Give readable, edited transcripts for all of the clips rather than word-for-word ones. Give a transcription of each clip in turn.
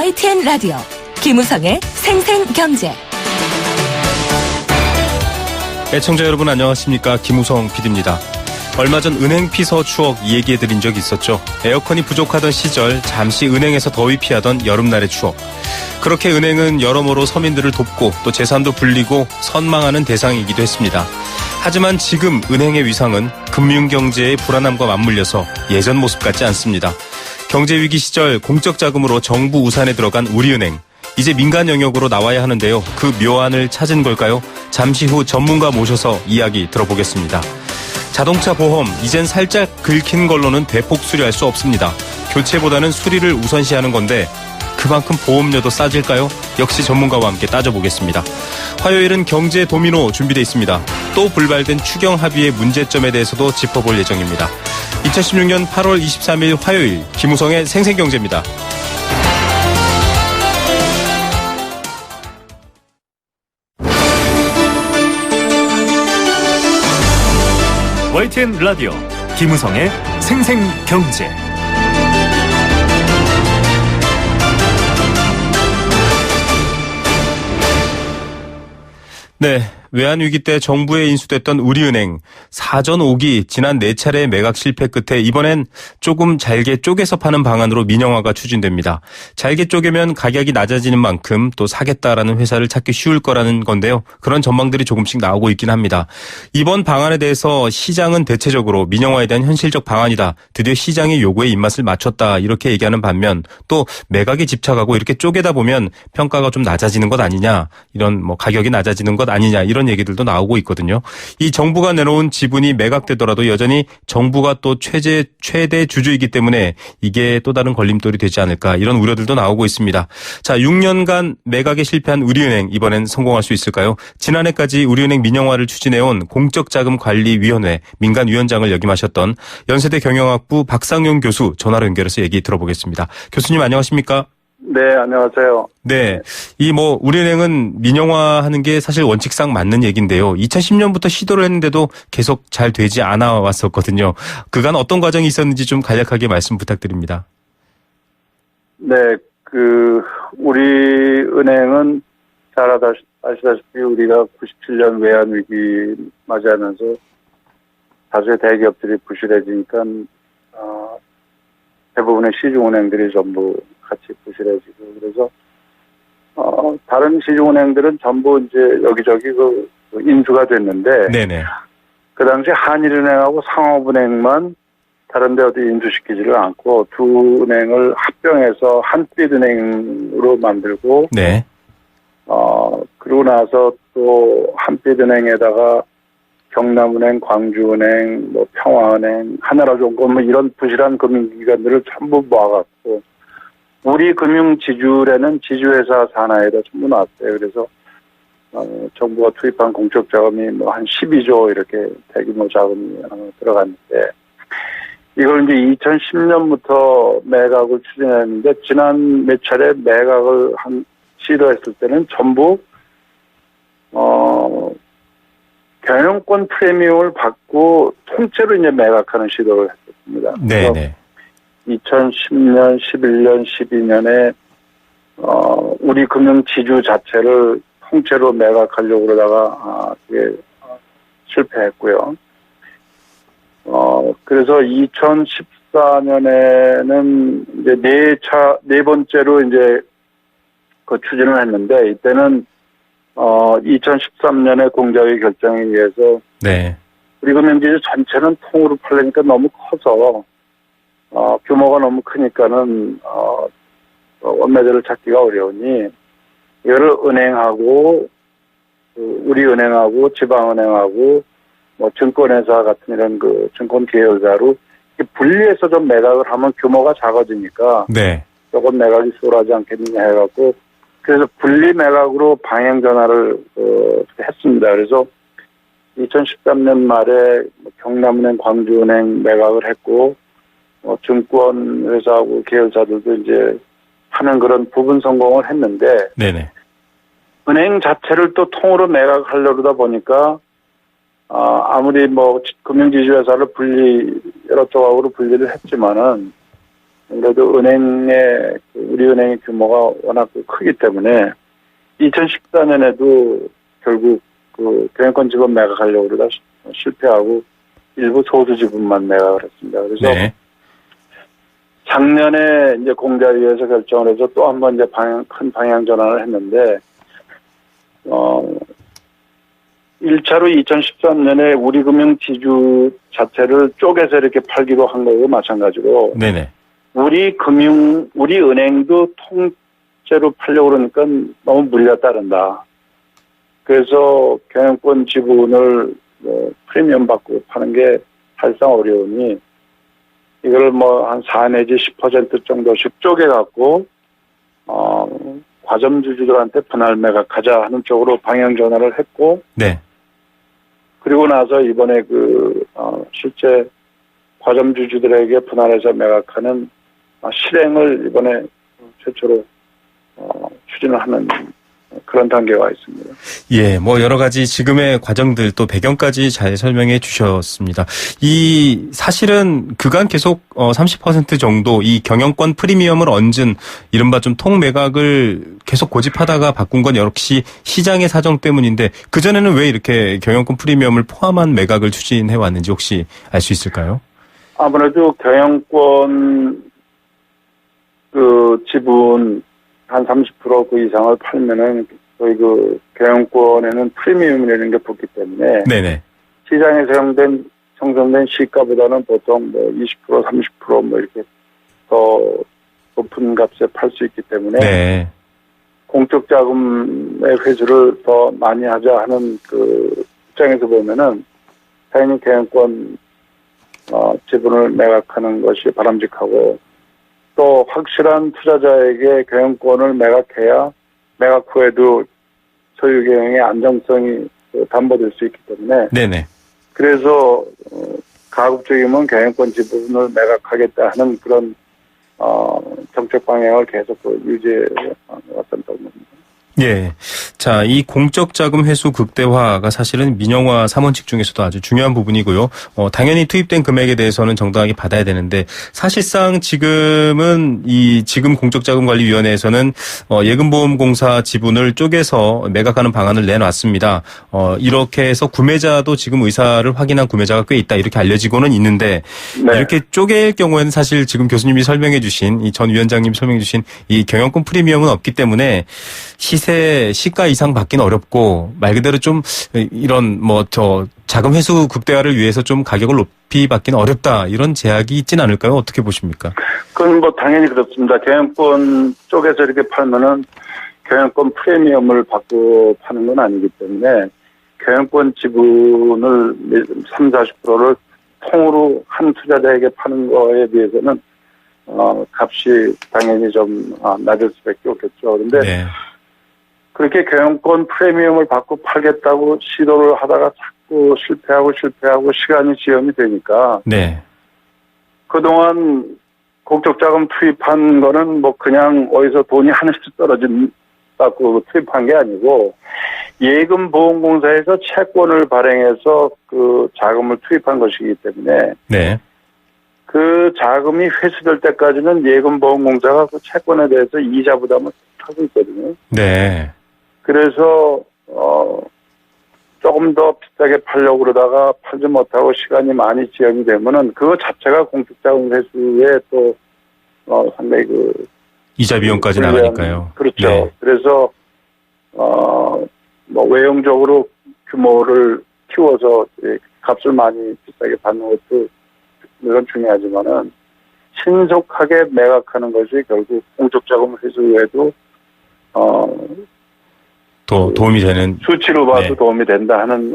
YTN 라디오 김우성의 생생경제. 애청자 여러분 안녕하십니까. 김우성 PD입니다. 얼마 전 은행 피서 추억 얘기해드린 적이 있었죠. 에어컨이 부족하던 시절 잠시 은행에서 더위 피하던 여름날의 추억. 그렇게 은행은 여러모로 서민들을 돕고 또 재산도 불리고 선망하는 대상이기도 했습니다. 하지만 지금 은행의 위상은 금융경제의 불안함과 맞물려서 예전 모습 같지 않습니다. 경제위기 시절 공적 자금으로 정부 우산에 들어간 우리은행. 이제 민간 영역으로 나와야 하는데요. 그 묘안을 찾은 걸까요? 잠시 후 전문가 모셔서 이야기 들어보겠습니다. 자동차 보험, 이젠 살짝 긁힌 걸로는 대폭 수리할 수 없습니다. 교체보다는 수리를 우선시하는 건데 그만큼 보험료도 싸질까요? 역시 전문가와 함께 따져보겠습니다. 화요일은 경제 도미노 준비되어 있습니다. 또 불발된 추경 합의의 문제점에 대해서도 짚어볼 예정입니다. 2016년 8월 23일 화요일 김우성의 생생경제입니다. YTN 라디오 김우성의 생생경제. 네, 외환위기 때 정부에 인수됐던 우리은행 사전 5기 지난 4차례 매각 실패 끝에 이번엔 조금 잘게 쪼개서 파는 방안으로 민영화가 추진됩니다. 잘게 쪼개면 가격이 낮아지는 만큼 또 사겠다라는 회사를 찾기 쉬울 거라는 건데요. 그런 전망들이 조금씩 나오고 있긴 합니다. 이번 방안에 대해서 시장은 대체적으로 민영화에 대한 현실적 방안이다. 드디어 시장의 요구에 입맛을 맞췄다. 이렇게 얘기하는 반면 또 매각에 집착하고 이렇게 쪼개다 보면 평가가 좀 낮아지는 것 아니냐. 이런 가격이 낮아지는 것 아니냐. 이런 얘기들도 나오고 있거든요. 이 정부가 내놓은 지분이 매각되더라도 여전히 정부가 또 최대 주주이기 때문에 이게 또 다른 걸림돌이 되지 않을까 이런 우려들도 나오고 있습니다. 자, 6년간 매각에 실패한 우리은행 이번엔 성공할 수 있을까요? 지난해까지 우리은행 민영화를 추진해온 공적자금관리위원회 민간위원장을 역임하셨던 연세대 경영학부 박상용 교수 전화로 연결해서 얘기 들어보겠습니다. 교수님 안녕하십니까? 네, 안녕하세요. 네. 우리은행은 민영화하는 게 사실 원칙상 맞는 얘기인데요. 2010년부터 시도를 했는데도 계속 잘 되지 않아 왔었거든요. 그간 어떤 과정이 있었는지 좀 간략하게 말씀 부탁드립니다. 네, 우리은행은 잘 아시다시피 우리가 97년 외환위기 맞이하면서 다수의 대기업들이 부실해지니까, 대부분의 시중은행들이 전부 같이 부실해지고, 그래서, 다른 시중은행들은 전부 이제 여기저기 인수가 됐는데, 네네. 그 당시 한일은행하고 상업은행만 다른 데 어디 인수시키지를 않고 두 은행을 합병해서 한빛은행으로 만들고, 네. 그러고 나서 또 한빛은행에다가 경남은행, 광주은행, 평화은행, 하나라증권 이런 부실한 금융기관들을 전부 모아갖고 우리 금융지주라는 지주회사 산하에다 전부 놨어요. 그래서 정부가 투입한 공적 자금이 한 12조 이렇게 대규모 자금이 들어갔는데 이걸 이제 2010년부터 매각을 추진했는데 지난 몇 차례 매각을 시도했을 때는 전부 경영권 프리미엄을 받고 통째로 이제 매각하는 시도를 했습니다. 네네. 2010년, 11년, 12년에 우리 금융 지주 자체를 통째로 매각하려고 그러다가 그게 실패했고요. 그래서 2014년에는 이제 네 번째로 이제 그 추진을 했는데 이때는 2013년에 공자위 결정에 의해서 네. 우리 금융지주 전체는 통으로 팔려니까 너무 커서 규모가 너무 크니까는 원매들을 찾기가 어려우니 이거를 은행하고 우리은행하고 지방은행하고 증권회사 같은 이런 증권 계열사로 분리해서 좀 매각을 하면 규모가 작아지니까 네. 조금 매각이 수월하지 않겠느냐 해갖고 그래서 분리 매각으로 방향 전환을 했습니다. 그래서 2013년 말에 경남은행, 광주은행 매각을 했고 증권회사하고 계열사들도 이제 하는 그런 부분 성공을 했는데 네네. 은행 자체를 또 통으로 매각하려고 하다 보니까 아무리 금융지주회사를 여러 조각으로 분리를 했지만은 그래도 우리은행의 규모가 워낙 크기 때문에 2014년에도 결국 그 경영권 지분 매각하려고 그러다 실패하고 일부 소수 지분만 매각을 했습니다. 그래서 네. 작년에 이제 공자위에서 결정을 해서 또 한 번 이제 큰 방향 전환을 했는데, 1차로 2013년에 우리금융 지주 자체를 쪼개서 이렇게 팔기로 한 거고 마찬가지로, 네네. 우리 은행도 통째로 팔려고 그러니까 너무 무리가 따른다. 그래서 경영권 지분을 프리미엄 받고 파는 게 사실상 어려우니, 이걸 한 4 내지 10% 정도씩 쪼개갖고, 과점주주들한테 분할 매각하자 하는 쪽으로 방향 전환을 했고, 네. 그리고 나서 이번에 실제 과점주주들에게 분할해서 매각하는 실행을 이번에 최초로 추진을 하는 그런 단계가 와 있습니다. 예, 여러 가지 지금의 과정들 또 배경까지 잘 설명해 주셨습니다. 사실은 그간 계속 30% 정도 이 경영권 프리미엄을 얹은 이른바 좀 통매각을 계속 고집하다가 바꾼 건 역시 시장의 사정 때문인데, 그전에는 왜 이렇게 경영권 프리미엄을 포함한 매각을 추진해 왔는지 혹시 알 수 있을까요? 아무래도 경영권 지분 한 30% 그 이상을 팔면은 거의 경영권에는 프리미엄이라는 게 붙기 때문에 네네. 시장에 형성된 시가보다는 보통 20% 30% 이렇게 더 높은 값에 팔 수 있기 때문에 네. 공적 자금의 회수를 더 많이 하자 하는 입장에서 보면은 당연히 경영권 지분을 매각하는 것이 바람직하고, 또 확실한 투자자에게 경영권을 매각해야 매각 후에도 소유 경영의 안정성이 담보될 수 있기 때문에, 네네. 그래서 가급적이면 경영권 지분을 매각하겠다 하는 그런 정책 방향을 계속 유지해 왔다고 봅니다. 예. 자, 이 공적 자금 회수 극대화가 사실은 민영화 3원칙 중에서도 아주 중요한 부분이고요. 당연히 투입된 금액에 대해서는 정당하게 받아야 되는데, 사실상 지금 공적자금관리위원회에서는 예금보험공사 지분을 쪼개서 매각하는 방안을 내놨습니다. 이렇게 해서 구매자도 지금 의사를 확인한 구매자가 꽤 있다, 이렇게 알려지고는 있는데, 네. 이렇게 쪼갤 경우에는 사실 지금 교수님이 설명해 주신, 이 전 위원장님이 설명해 주신 이 경영권 프리미엄은 없기 때문에 시가 이상 받기는 어렵고, 말 그대로 좀 이런 자금 회수 극대화를 위해서 좀 가격을 높이 받기는 어렵다, 이런 제약이 있진 않을까요? 어떻게 보십니까? 그건 당연히 그렇습니다. 경영권 쪽에서 이렇게 팔면은 경영권 프리미엄을 받고 파는 건 아니기 때문에 경영권 지분을 30-40%를 통으로 한 투자자에게 파는 거에 비해서는 값이 당연히 좀 낮을 수밖에 없겠죠. 그런데 네. 그렇게 경영권 프리미엄을 받고 팔겠다고 시도를 하다가 자꾸 실패하고 시간이 지연이 되니까, 네. 그동안 공적자금 투입한 거는 그냥 어디서 돈이 하늘씩 떨어진다고 투입한 게 아니고, 예금보험공사에서 채권을 발행해서 그 자금을 투입한 것이기 때문에, 네. 그 자금이 회수될 때까지는 예금보험공사가 그 채권에 대해서 이자 부담을 하고 있거든요. 네. 그래서 조금 더 비싸게 팔려고 그러다가 팔지 못하고 시간이 많이 지연이 되면은 그거 자체가 공적자금 회수에 또 상당히 이자 비용까지 나가니까요. 그렇죠. 네. 그래서 외형적으로 규모를 키워서 값을 많이 비싸게 받는 것도 물론 중요하지만은 신속하게 매각하는 것이 결국 공적자금 회수에도 도움이 되는, 수치로 봐도 네. 도움이 된다 하는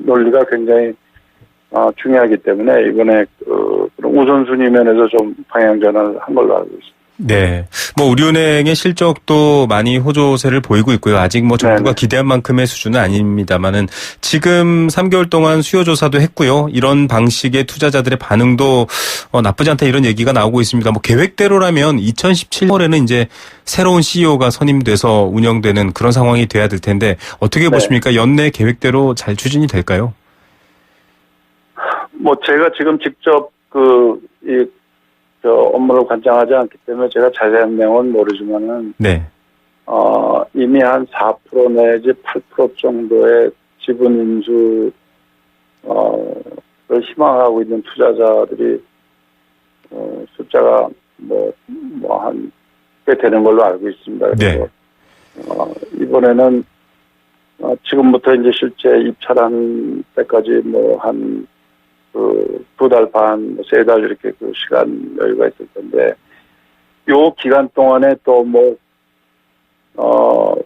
논리가 굉장히 중요하기 때문에 이번에 그런 우선순위 면에서 좀 방향 전환을 한 걸로 알고 있습니다. 네. 우리은행의 실적도 많이 호조세를 보이고 있고요. 아직 정부가 네네. 기대한 만큼의 수준은 아닙니다만은 지금 3개월 동안 수요 조사도 했고요. 이런 방식의 투자자들의 반응도 나쁘지 않다, 이런 얘기가 나오고 있습니다. 계획대로라면 2017년에는 이제 새로운 CEO가 선임돼서 운영되는 그런 상황이 돼야 될 텐데, 어떻게 네. 보십니까? 연내 계획대로 잘 추진이 될까요? 제가 지금 직접 업무를 관장하지 않기 때문에 제가 자세한 내용은 모르지만은 네. 이미 한 4% 내지 8% 정도의 지분 인수를 희망하고 있는 투자자들이 숫자가 한 꽤 되는 걸로 알고 있습니다. 그래서 이번에는 지금부터 이제 실제 입찰한 때까지 한 두 달 반, 세 달 이렇게 그 시간 여유가 있을 텐데, 요 기간 동안에 또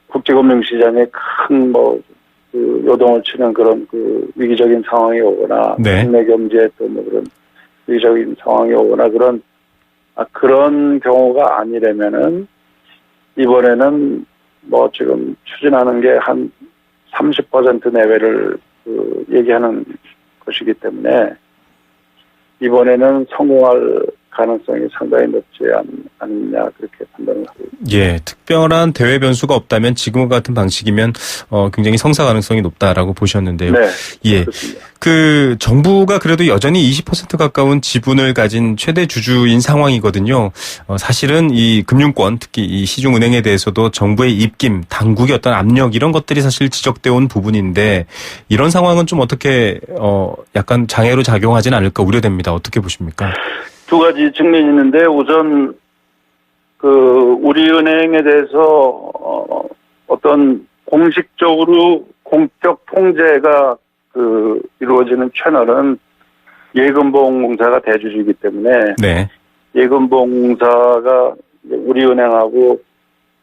국제금융시장에 큰 요동을 치는 그런 그 위기적인 상황이 오거나, 네. 국내 경제에 또 그런 위기적인 상황이 오거나 그런 경우가 아니라면은, 이번에는 지금 추진하는 게 한 30% 내외를 얘기하는 것이기 때문에 이번에는 성공할 가능성이 상당히 높지 않느냐 그렇게 판단을 하고 있습니다. 예, 특별한 대외 변수가 없다면 지금과 같은 방식이면 굉장히 성사 가능성이 높다라고 보셨는데요. 네, 예, 그렇습니다. 그 정부가 그래도 여전히 20% 가까운 지분을 가진 최대 주주인 상황이거든요. 사실은 이 금융권, 특히 이 시중은행에 대해서도 정부의 입김, 당국의 어떤 압력 이런 것들이 사실 지적되어 온 부분인데 이런 상황은 좀 어떻게 약간 장애로 작용하진 않을까 우려됩니다. 어떻게 보십니까? 두 가지 측면이 있는데 우선 우리은행에 대해서 어떤 공식적으로 공적 통제가 이루어지는 채널은 예금보험공사가 대주주이기 때문에 네. 예금보험공사가 우리은행하고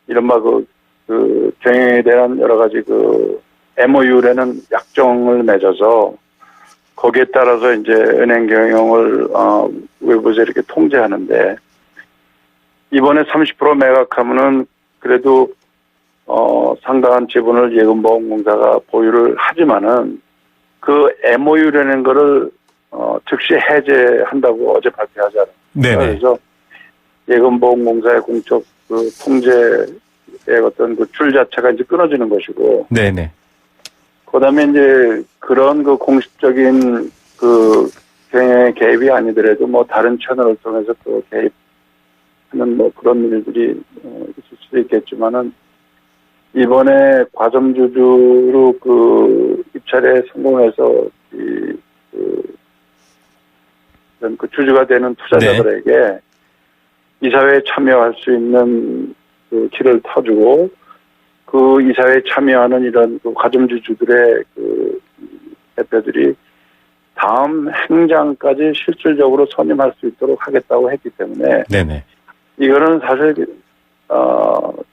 이른바 경영에 대한 여러 가지 MOU라는 약정을 맺어서 거기에 따라서 이제 은행 경영을 외부에서 이렇게 통제하는데 이번에 30% 매각하면은 그래도 상당한 지분을 예금보험공사가 보유를 하지만은 그 MOU라는 거를 즉시 해제한다고 어제 발표하지 않았습니까? 네네. 그래서 예금보험공사의 공적 통제의 어떤 줄 자체가 이제 끊어지는 것이고. 네네. 그다음에 이제 그런 공식적인 경영에 개입이 아니더라도 다른 채널을 통해서 또 개입하는 그런 일들이 있을 수도 있겠지만은 이번에 과점주주로 입찰에 성공해서 주주가 되는 투자자들에게 이사회에 참여할 수 있는 길을 터주고 이사회에 참여하는 이런 과점주주들의 대표들이 다음 행장까지 실질적으로 선임할 수 있도록 하겠다고 했기 때문에 네네. 이거는 사실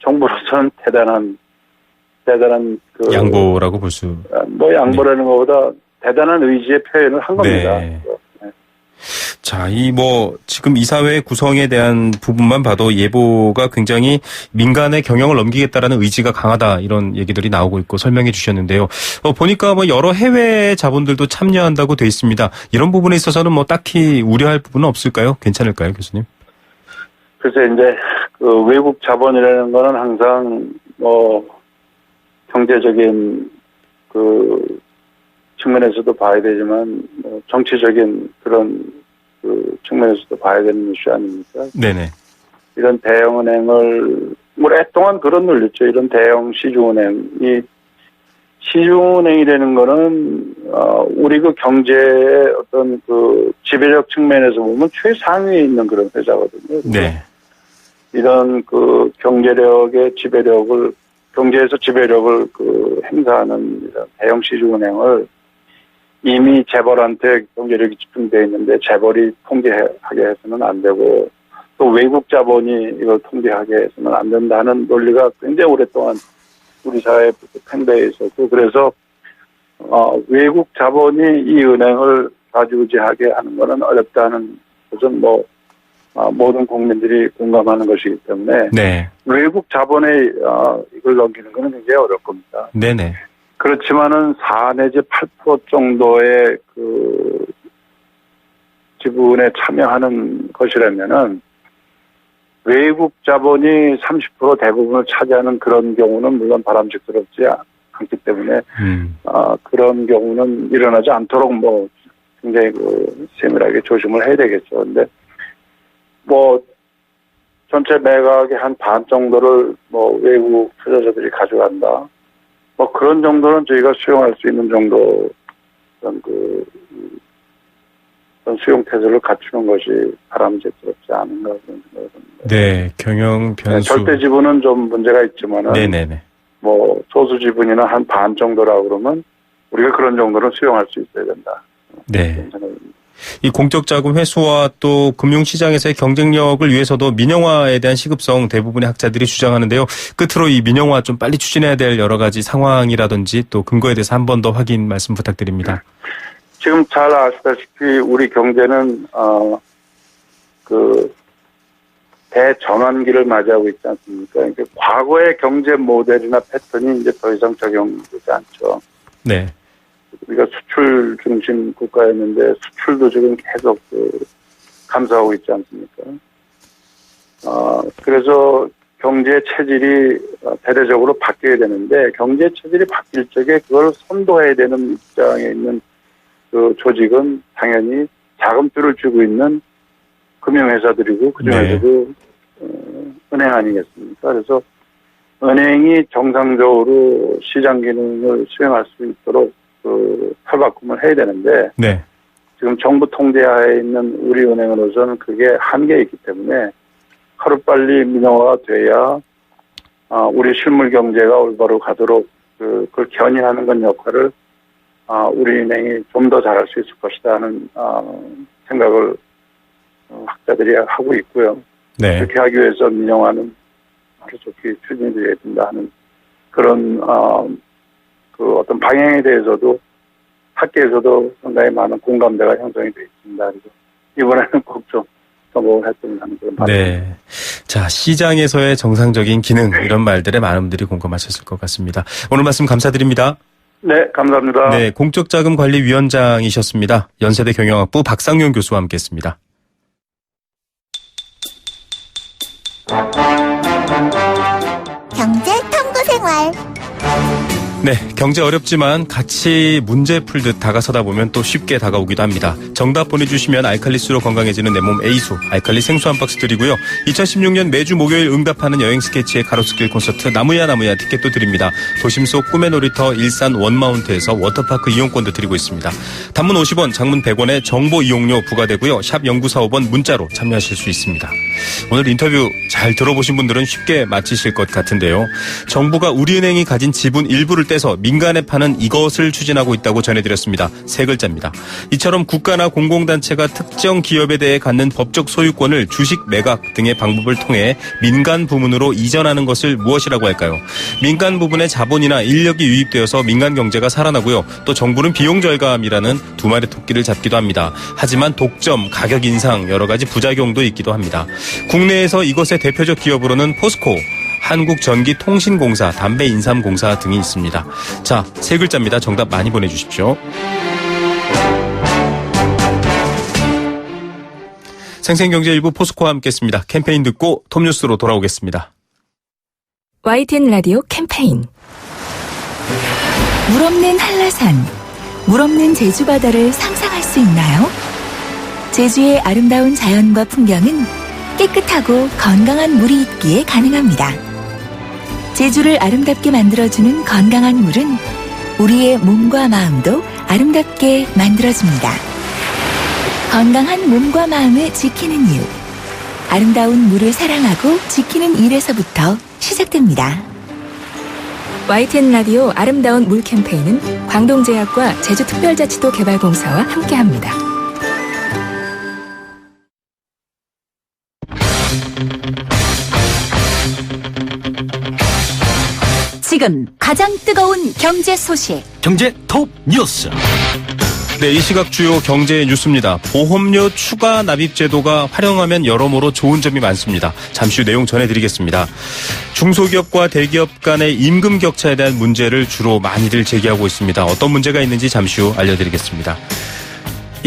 정부로서는 대단한 양보라고 볼 수. 양보라는 것보다 대단한 의지의 표현을 한 겁니다. 네. 자, 지금 이사회 구성에 대한 부분만 봐도 예보가 굉장히 민간의 경영을 넘기겠다라는 의지가 강하다 이런 얘기들이 나오고 있고 설명해 주셨는데요. 보니까 여러 해외 자본들도 참여한다고 돼 있습니다. 이런 부분에 있어서는 딱히 우려할 부분은 없을까요? 괜찮을까요, 교수님? 글쎄 이제 외국 자본이라는 거는 항상 경제적인 측면에서도 봐야 되지만 정치적인 그런 측면에서도 봐야 되는 이슈 아닙니까? 네네. 이런 대형은행을 오랫동안 그런 논리죠. 이런 대형 시중은행이 시중은행이라는 거는 우리 경제의 어떤 지배력 측면에서 보면 최상위에 있는 그런 회사거든요. 네. 이런 경제력의 지배력을 경제에서 지배력을 행사하는 이런 대형 시중은행을 이미 재벌한테 경제력이 집중되어 있는데 재벌이 통제하게 해서는 안 되고 또 외국 자본이 이걸 통제하게 해서는 안 된다는 논리가 굉장히 오랫동안 우리 사회에 팽배해 있었고 그래서 외국 자본이 이 은행을 좌지우지하게 하는 것은 어렵다는 것은 모든 국민들이 공감하는 것이기 때문에 네. 외국 자본에 이걸 넘기는 것은 굉장히 어려울 겁니다. 네네. 그렇지만은 4 내지 8% 정도의 지분에 참여하는 것이라면은 외국 자본이 30% 대부분을 차지하는 그런 경우는 물론 바람직스럽지 않기 때문에 그런 경우는 일어나지 않도록 굉장히 세밀하게 조심을 해야 되겠죠. 근데 뭐 전체 매각의 한 반 정도를 뭐 외국 투자자들이 가져간다. 뭐 그런 정도는 저희가 수용할 수 있는 정도 그런 그런 수용 태세를 갖추는 것이 바람직스럽지 않은가 그런 생각을 합니다. 네, 경영 변수. 절대 지분은 좀 문제가 있지만은 네네네. 뭐 소수 지분이나 한 반 정도라고 그러면 우리가 그런 정도는 수용할 수 있어야 된다. 네. 그런 생각입니다. 이 공적 자금 회수와 또 금융시장에서의 경쟁력을 위해서도 민영화에 대한 시급성 대부분의 학자들이 주장하는데요. 끝으로 이 민영화 좀 빨리 추진해야 될 여러 가지 상황이라든지 또 근거에 대해서 한 번 더 확인 말씀 부탁드립니다. 지금 잘 아시다시피 우리 경제는 그 대전환기를 맞이하고 있지 않습니까? 그러니까 과거의 경제 모델이나 패턴이 이제 더 이상 적용되지 않죠. 네. 우리가 수출 중심 국가였는데 수출도 지금 계속 감소하고 있지 않습니까? 그래서 경제 체질이 대대적으로 바뀌어야 되는데 경제 체질이 바뀔 적에 그걸 선도해야 되는 입장에 있는 그 조직은 당연히 자금줄을 쥐고 있는 금융회사들이고 그중에서도 은행 아니겠습니까? 그래서 은행이 정상적으로 시장 기능을 수행할 수 있도록 그 탈바꿈을 해야 되는데 네. 지금 정부 통제하에 있는 우리 은행으로서는 그게 한계에 있기 때문에 하루빨리 민영화가 돼야 우리 실물 경제가 올바로 가도록 그걸 견인하는 건 역할을 우리 은행이 좀 더 잘할 수 있을 것이다 하는 생각을 학자들이 하고 있고요. 네. 그렇게 하기 위해서 민영화는 아주 좋게 추진되어야 된다 하는 그런 그 어떤 방향에 대해서도 학계에서도 상당히 많은 공감대가 형성이 되어 있습니다. 그래서 이번에는 꼭 좀 성공을 했으면 하는 그런 바람입니다. 네. 자, 시장에서의 정상적인 기능 이런 말들에 많은 분들이 공감하셨을 것 같습니다. 오늘 말씀 감사드립니다. 네, 감사합니다. 네, 공적자금관리위원장이셨습니다. 연세대 경영학부 박상용 교수와 함께했습니다. 경제 탐구 생활. 네, 경제 어렵지만 같이 문제 풀듯 다가서다 보면 또 쉽게 다가오기도 합니다. 정답 보내주시면 알칼리수로 건강해지는 내 몸 A수, 알칼리 생수 한 박스 드리고요. 2016년 매주 목요일 응답하는 여행 스케치의 가로수길 콘서트 나무야 티켓도 드립니다. 도심 속 꿈의 놀이터 일산 원마운트에서 워터파크 이용권도 드리고 있습니다. 단문 50원, 장문 100원에 정보 이용료 부과되고요. 샵 0945번 문자로 참여하실 수 있습니다. 오늘 인터뷰 잘 들어보신 분들은 쉽게 맞히실 것 같은데요. 정부가 우리은행이 가진 지분 일부를 떼서 민간에 파는 이것을 추진하고 있다고 전해드렸습니다. 세 글자입니다. 이처럼 국가나 공공단체가 특정 기업에 대해 갖는 법적 소유권을 주식 매각 등의 방법을 통해 민간 부문으로 이전하는 것을 무엇이라고 할까요? 민간 부분의 자본이나 인력이 유입되어서 민간 경제가 살아나고요. 또 정부는 비용 절감이라는 두 마리 토끼를 잡기도 합니다. 하지만 독점, 가격 인상, 여러 가지 부작용도 있기도 합니다. 국내에서 이것의 대표적 기업으로는 포스코, 한국전기통신공사, 담배인삼공사 등이 있습니다. 자, 세 글자입니다. 정답 많이 보내주십시오. 생생경제 일부 포스코와 함께했습니다. 캠페인 듣고 톱뉴스로 돌아오겠습니다. YTN 라디오 캠페인 물 없는 한라산, 물 없는 제주 바다를 상상할 수 있나요? 제주의 아름다운 자연과 풍경은 깨끗하고 건강한 물이 있기에 가능합니다. 제주를 아름답게 만들어주는 건강한 물은 우리의 몸과 마음도 아름답게 만들어줍니다. 건강한 몸과 마음을 지키는 이유. 아름다운 물을 사랑하고 지키는 일에서부터 시작됩니다. YTN 라디오 아름다운 물 캠페인은 광동제약과 제주특별자치도 개발공사와 함께합니다. 지금 가장 뜨거운 경제 소식. 경제 톱 뉴스. 네, 이 시각 주요 경제 뉴스입니다. 보험료 추가 납입 제도가 활용하면 여러모로 좋은 점이 많습니다. 잠시 후 내용 전해드리겠습니다. 중소기업과 대기업 간의 임금 격차에 대한 문제를 주로 많이들 제기하고 있습니다. 어떤 문제가 있는지 잠시 후 알려드리겠습니다.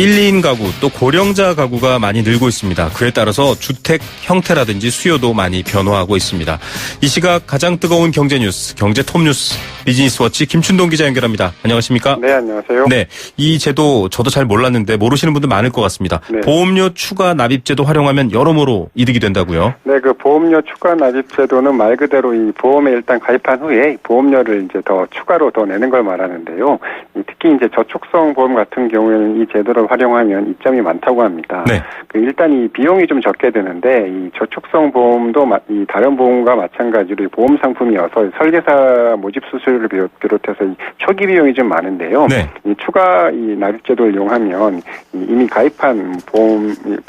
1, 2인 가구 또 고령자 가구가 많이 늘고 있습니다. 그에 따라서 주택 형태라든지 수요도 많이 변화하고 있습니다. 이 시각 가장 뜨거운 경제 뉴스, 경제 톱 뉴스, 비즈니스워치 김춘동 기자 연결합니다. 안녕하십니까? 네, 안녕하세요. 네, 이 제도 저도 잘 몰랐는데 모르시는 분들 많을 것 같습니다. 네. 보험료 추가 납입제도 활용하면 여러모로 이득이 된다고요? 네, 그 보험료 추가 납입 제도는 말 그대로 이 보험에 일단 가입한 후에 보험료를 이제 더 추가로 더 내는 걸 말하는데요. 특히 이제 저축성 보험 같은 경우에는 이 제도를 활용하면 이점이 많다고 합니다. 네. 일단 이 비용이 좀 적게 드는데 이 저축성 보험도 이 다른 보험과 마찬가지로 이 보험 상품이어서 설계사 모집 수수료를 비롯해서 이 초기 비용이 좀 많은데요. 네. 이 추가 이 납입 제도를 이용하면 이미 가입한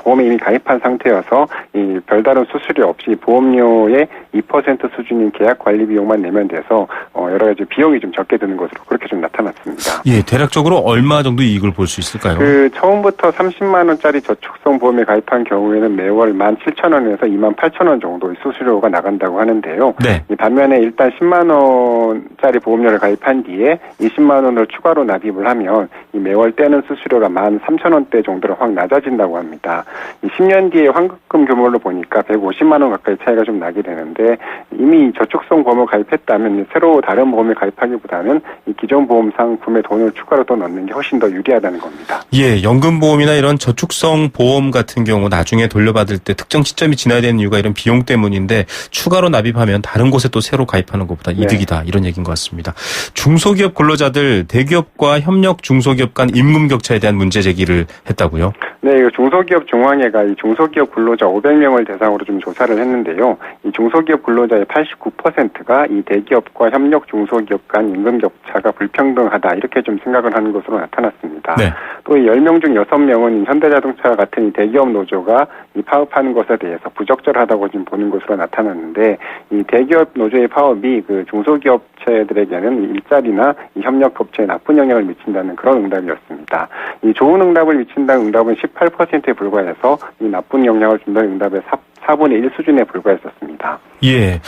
보험에 이미 가입한 상태여서 이 별다른 수수료 없이 보험료의 2% 수준인 계약 관리 비용만 내면 돼서 여러 가지 비용이 좀 적게 드는 것으로 그렇게 좀 나타났습니다. 예, 대략적으로 얼마 정도 이익을 볼 수 있을까요? 처음부터 30만 원짜리 저축성 보험에 가입한 경우에는 매월 17,000원에서 28,000원 정도의 수수료가 나간다고 하는데요. 네. 반면에 일단 10만 원짜리 보험료를 가입한 뒤에 20만 원을 추가로 납입을 하면 이 매월 떼는 수수료가 13,000원대 정도로 확 낮아진다고 합니다. 이 10년 뒤에 환급금 규모로 보니까 150만 원 가까이 차이가 좀 나게 되는데 이미 저축성 보험을 가입했다면 새로 다른 보험에 가입하기보다는 이 기존 보험 상품에 돈을 추가로 또 넣는 게 훨씬 더 유리하다는 겁니다. 예, 연금보험이나 이런 저축성 보험 같은 경우 나중에 돌려받을 때 특정 시점이 지나야 되는 이유가 이런 비용 때문인데 추가로 납입하면 다른 곳에 또 새로 가입하는 것보다 이득이다. 이런 얘기인 것 같습니다. 중소기업 근로자들 대기업과 협력 중소기업 간 임금 격차에 대한 문제 제기를 했다고요? 네, 중소기업 중앙회가 이 중소기업 근로자 500명을 대상으로 좀 조사를 했는데요. 이 중소기업 근로자의 89%가 이 대기업과 협력 중소기업 간 임금 격차가 불평등하다 이렇게 좀 생각을 하는 것으로 나타났습니다. 네. 또 이 10명 중 6명은 현대자동차 같은 이 대기업 노조가 이 파업하는 것에 대해서 부적절하다고 지금 보는 것으로 나타났는데 이 대기업 노조의 파업이 그 중소기업체들에게는 일자리나 이 협력업체에 나쁜 영향을 미친다는 그런 응답이었습니다. 이 좋은 응답을 미친다는 응답은 18%에 불과해서 이 나쁜 영향을 준다는 응답의 4분의 1 수준에 불과했었습니다. 예,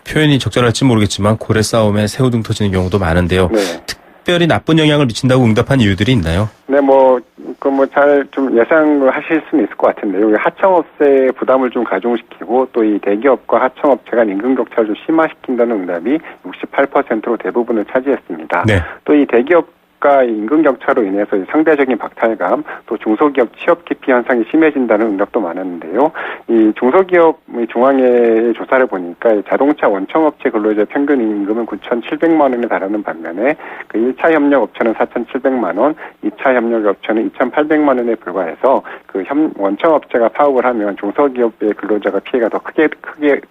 표현이 적절할지 모르겠지만 고래 싸움에 새우등 터지는 경우도 많은데요. 네. 특별히 나쁜 영향을 미친다고 응답한 이유들이 있나요? 네, 잘 좀 예상을 하실 수는 있을 것 같은데요. 하청업체의 부담을 좀 가중시키고 또 이 대기업과 하청업체 간 임금 격차를 좀 심화시킨다는 응답이 68%로 대부분을 차지했습니다. 네. 또 이 대기업 임금 격차로 인해서 상대적인 박탈감, 또 중소기업 취업 기피 현상이 심해진다는 응답도 많았는데요. 이 중소기업 중앙회의 조사를 보니까 자동차 원청업체 근로자 평균 임금은 9,700만 원에 달하는 반면에 그 1차 협력업체는 4,700만 원, 2차 협력업체는 2,800만 원에 불과해서 그 원청업체가 파업을 하면 중소기업의 근로자가 피해가 더 크게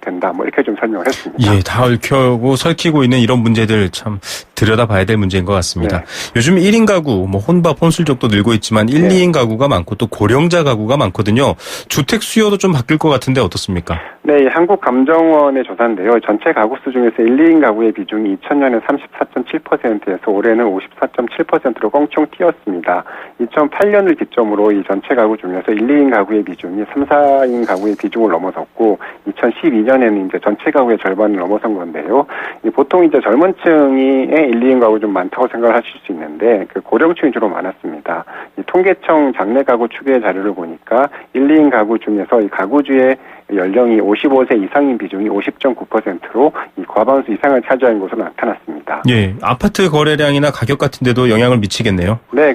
된다. 이렇게 좀 설명을 했습니다. 예, 다 얽혀고 설키고 있는 이런 문제들 참 들여다봐야 될 문제인 것 같습니다. 네. 요즘 1인 가구, 혼밥, 혼술족도 늘고 있지만 1, 2인 가구가 많고 또 고령자 가구가 많거든요. 주택 수요도 좀 바뀔 것 같은데 어떻습니까? 네, 한국감정원의 조사인데요. 전체 가구 수 중에서 1, 2인 가구의 비중이 2000년에 34.7%에서 올해는 54.7%로 껑충 튀었습니다. 2008년을 기점으로 이 전체 가구 중에서 1, 2인 가구의 비중이 3, 4인 가구의 비중을 넘어섰고 2012년에는 이제 전체 가구의 절반을 넘어선 건데요. 보통 이제 젊은 층의 1, 2인 가구 좀 많다고 생각을 하실 수 있는데 그 고령층이 주로 많았습니다. 이 통계청 장래 가구 추계 자료를 보니까 1, 2인 가구 중에서 이 가구주의 연령이 55세 이상인 비중이 50.9%로 이 과반수 이상을 차지한 것으로 나타났습니다. 예, 아파트 거래량이나 가격 같은 데도 영향을 미치겠네요. 네,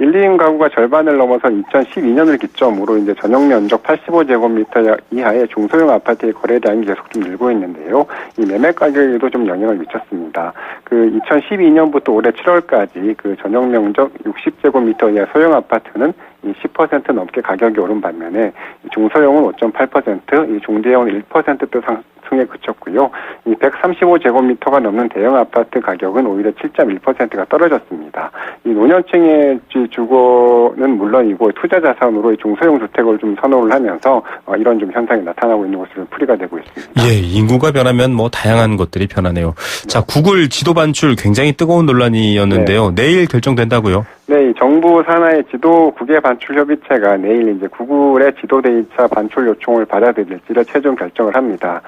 1, 2인 가구가 절반을 넘어선 2012년을 기점으로 이제 전용 면적 85제곱미터 이하의 중소형 아파트의 거래량이 계속 좀 늘고 있는데요. 이 매매 가격에도 좀 영향을 미쳤습니다. 2012년부터 올해 7월까지 그 전용 면적 60제곱미터 이하 소형 아파트는 이 10% 넘게 가격이 오른 반면에 중소형은 5.8%, 이 중대형은 1%대 상승에 그쳤고요. 이 135제곱미터가 넘는 대형 아파트 가격은 오히려 7.1%가 떨어졌습니다. 이 노년층의 주거는 물론이고 투자 자산으로 중소형 주택을 좀 선호를 하면서 이런 좀 현상이 나타나고 있는 것으로 풀이가 되고 있습니다. 예, 인구가 변하면 다양한 것들이 변하네요. 자, 구글 지도 반출 굉장히 뜨거운 논란이었는데요. 내일 결정된다고요? 네, 이 정부 산하의 지도 국외 반출 협의체가 내일 이제 구글의 지도 데이터 반출 요청을 받아들일지를 최종 결정을 합니다.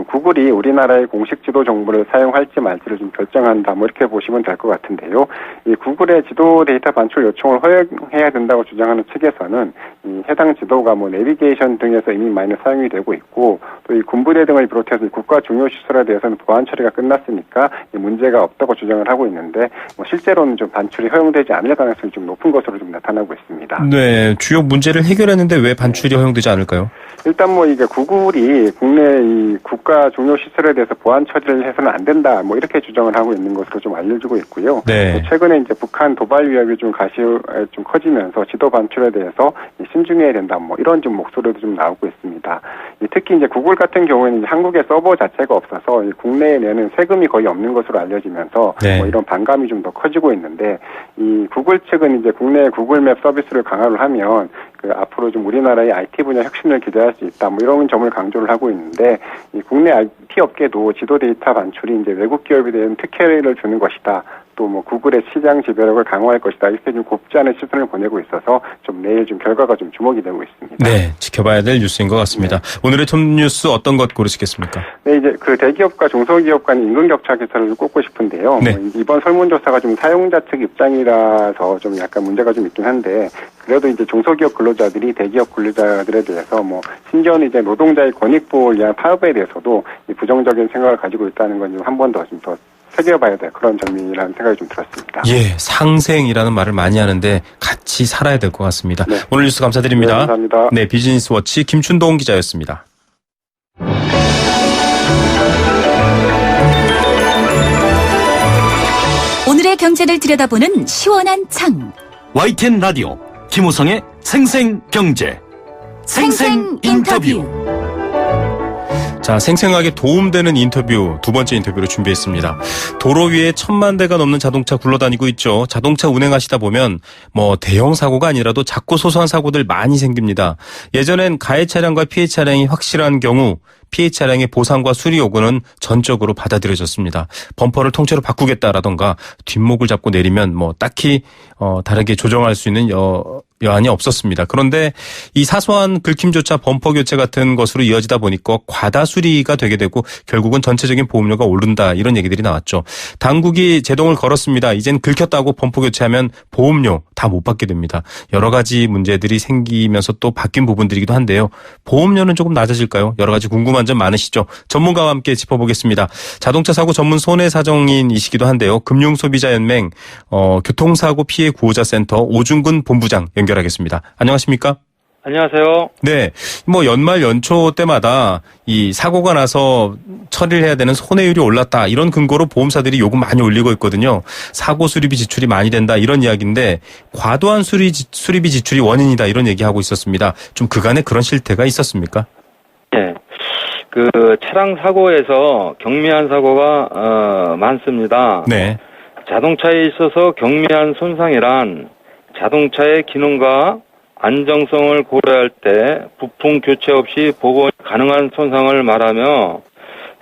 구글이 우리나라의 공식 지도 정보를 사용할지 말지를 좀 결정한다, 뭐 이렇게 보시면 될 것 같은데요. 이 구글의 지도 데이터 반출 요청을 허용해야 된다고 주장하는 측에서는 이 해당 지도가 뭐 내비게이션 등에서 이미 많이 사용이 되고 있고, 또 이 군부대 등을 비롯해서 국가 중요 시설에 대해서는 보안 처리가 끝났으니까 이 문제가 없다고 주장을 하고 있는데, 뭐 실제로는 좀 반출이 허용되지 않을 가능성이 좀 높은 것으로 좀 나타나고 있습니다. 네, 주요 문제를 해결했는데 왜 반출이 허용되지 않을까요? 일단 뭐 이게 구글이 국내 이 국가 중요 시설에 대해서 보안 처리를 해서는 안 된다, 뭐 이렇게 주장을 하고 있는 것으로 좀 알려지고 있고요. 네. 최근에 이제 북한 도발 위협이 좀 좀 커지면서 지도 반출에 대해서 신중해야 된다, 뭐 이런 좀 목소리도 좀 나오고 있습니다. 특히 이제 구글 같은 경우에는 이제 한국에 서버 자체가 없어서 국내에 내는 세금이 거의 없는 것으로 알려지면서 네. 뭐 이런 반감이 좀 더 커지고 있는데, 이 구글 측은 이제 국내 구글맵 서비스를 강화를 하면 앞으로 좀 우리나라의 IT 분야 혁신을 기대할 수 있다, 뭐 이런 점을 강조를 하고 있는데, 이 국내 IT 업계도 지도 데이터 반출이 이제 외국 기업에 대한 특혜를 주는 것이다, 또 뭐 구글의 시장 지배력을 강화할 것이다, 이렇게 좀 곱지 않은 시선을 보내고 있어서 좀 내일 좀 결과가 좀 주목이 되고 있습니다. 네, 지켜봐야 될 뉴스인 것 같습니다. 오늘의 톱 뉴스 어떤 것 고르시겠습니까? 네, 이제 그 대기업과 중소기업 간의 임금 격차 개선을 좀 꼽고 싶은데요. 네. 뭐 이번 설문조사가 좀 사용자 측 입장이라서 좀 약간 문제가 좀 있긴 한데, 그래도 이제 중소기업 근로자들이 대기업 근로자들에 대해서 뭐 심지어는 이제 노동자의 권익 보호를 위한 파업에 대해서도 이 부정적인 생각을 가지고 있다는 건 한 번 더 좀 더 새겨봐야 될 그런 점이라는 생각이 좀 들었습니다. 예, 상생이라는 말을 많이 하는데 같이 살아야 될 것 같습니다. 네. 오늘 뉴스 감사드립니다. 네, 감사합니다. 네, 비즈니스 워치 김춘동 기자였습니다. 오늘의 경제를 들여다보는 시원한 창. YTN 라디오 김우성의 생생경제 생생 인터뷰. 자, 생생하게 도움되는 인터뷰, 두 번째 인터뷰로 준비했습니다. 도로 위에 1000만 대가 넘는 자동차 굴러다니고 있죠. 자동차 운행하시다 보면 뭐 대형 사고가 아니라도 작고 소소한 사고들 많이 생깁니다. 예전엔 가해 차량과 피해 차량이 확실한 경우 피해 차량의 보상과 수리 요구는 전적으로 받아들여졌습니다. 범퍼를 통째로 바꾸겠다라던가 뒷목을 잡고 내리면 뭐 딱히 다르게 조정할 수 있는 여한이 없었습니다. 그런데 이 사소한 긁힘조차 범퍼 교체 같은 것으로 이어지다 보니까 과다 수리가 되게 되고 결국은 전체적인 보험료가 오른다, 이런 얘기들이 나왔죠. 당국이 제동을 걸었습니다. 이젠 긁혔다고 범퍼 교체하면 보험료 다 못 받게 됩니다. 여러 가지 문제들이 생기면서 또 바뀐 부분들이기도 한데요. 보험료는 조금 낮아질까요? 여러 가지 궁금한 점 많으시죠? 전문가와 함께 짚어보겠습니다. 자동차 사고 전문 손해사정인이시기도 한데요. 금융소비자연맹 교통사고 피해 구호자 센터 오중근 본부장 연결하겠습니다. 안녕하십니까? 안녕하세요. 네, 뭐 연말 연초 때마다 이 사고가 나서 처리를 해야 되는 손해율이 올랐다, 이런 근거로 보험사들이 요금 많이 올리고 있거든요. 사고 수리비 지출이 많이 된다, 이런 이야기인데 과도한 수리비 지출이 원인이다, 이런 얘기하고 있었습니다. 좀 그간에 그런 실태가 있었습니까? 네, 그 차량 사고에서 경미한 사고가 많습니다. 네. 자동차에 있어서 경미한 손상이란 자동차의 기능과 안정성을 고려할 때 부품 교체 없이 복원 가능한 손상을 말하며,